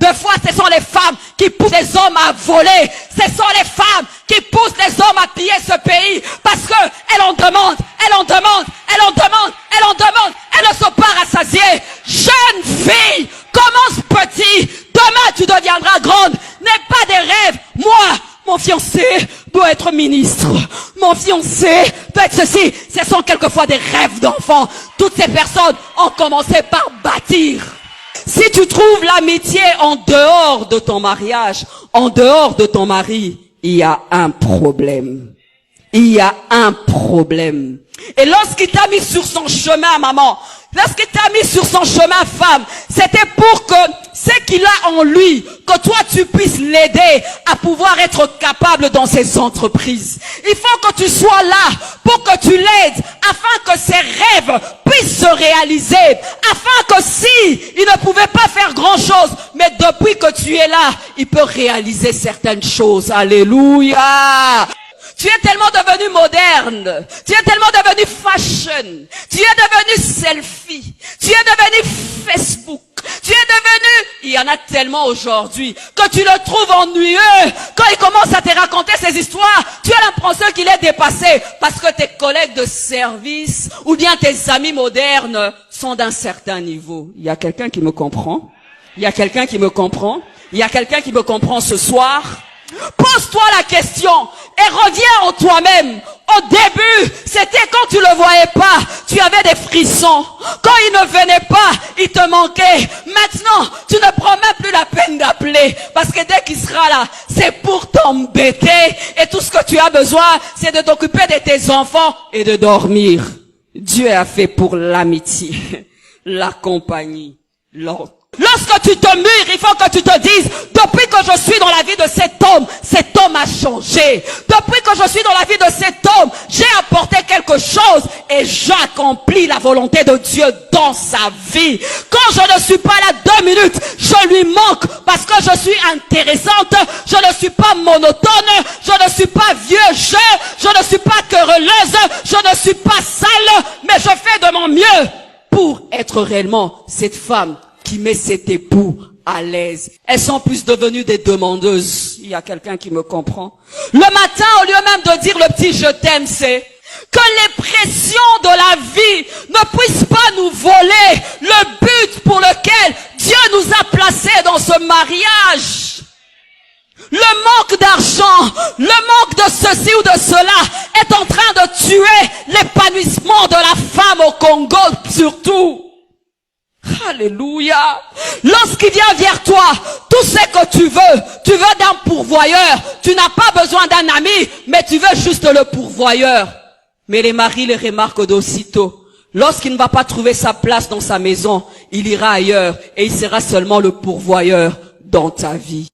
Deux fois, ce sont les femmes qui poussent les hommes à voler. Ce sont les femmes qui poussent les hommes à piller ce pays. Parce que elles en demandent, elles en demandent, elles en demandent, elles en demandent. Elles ne sont pas rassasiées. Jeune fille, commence petit. Demain, tu deviendras grande. N'aie pas des rêves. Moi, mon fiancé doit être ministre. Mon fiancé doit être ceci. Ce sont quelquefois des rêves d'enfants. Toutes ces personnes ont commencé par bâtir. Si tu trouves l'amitié en dehors de ton mariage, en dehors de ton mari, il y a un problème. Il y a un problème. Et lorsqu'il t'a mis sur son chemin, maman, lorsqu'il t'a mis sur son chemin, femme, c'était pour que ce qu'il a en lui, que toi tu puisses l'aider à pouvoir être capable dans ses entreprises. Il faut que tu sois là pour que tu l'aides, afin que ses rêves puissent se réaliser, afin que si il ne pouvait pas faire grand chose, mais depuis que tu es là, il peut réaliser certaines choses. Alléluia! Tu es tellement devenu moderne. Tu es tellement devenu fashion. Tu es devenu selfie. Tu es devenu Facebook. Tu es devenu... Il y en a tellement aujourd'hui que tu le trouves ennuyeux. Quand il commence à te raconter ses histoires, tu as l'impression qu'il est dépassé parce que tes collègues de service ou bien tes amis modernes sont d'un certain niveau. Il y a quelqu'un qui me comprend? Il y a quelqu'un qui me comprend? Il y a quelqu'un qui me comprend ce soir? Pose-toi la question et reviens en toi-même. Au début, c'était quand tu le voyais pas, tu avais des frissons. Quand il ne venait pas, il te manquait. Maintenant, tu ne prends même plus la peine d'appeler parce que dès qu'il sera là, c'est pour t'embêter et tout ce que tu as besoin, c'est de t'occuper de tes enfants et de dormir. Dieu a fait pour l'amitié, la compagnie, l'ordre. Lorsque tu te mûres, il faut que tu te dises, depuis que je suis dans la vie de cet homme a changé. Depuis que je suis dans la vie de cet homme, j'ai apporté quelque chose et j'accomplis la volonté de Dieu dans sa vie. Quand je ne suis pas là 2 minutes, je lui manque parce que je suis intéressante, je ne suis pas monotone, je ne suis pas vieux jeu, je ne suis pas querelleuse, je ne suis pas sale, mais je fais de mon mieux pour être réellement cette femme qui met cet époux à l'aise. Elles sont plus devenues des demandeuses. Il y a quelqu'un qui me comprend. Le matin, au lieu même de dire le petit je t'aime, c'est que les pressions de la vie ne puissent pas nous voler le but pour lequel Dieu nous a placés dans ce mariage. Le manque d'argent, le manque de ceci ou de cela est en train de tuer l'épanouissement de la femme au Congo surtout. Alléluia. Lorsqu'il vient vers toi, tout ce que tu veux d'un pourvoyeur. Tu n'as pas besoin d'un ami, mais tu veux juste le pourvoyeur. Mais les maris les remarquent d'aussitôt. Lorsqu'il ne va pas trouver sa place dans sa maison, il ira ailleurs et il sera seulement le pourvoyeur dans ta vie.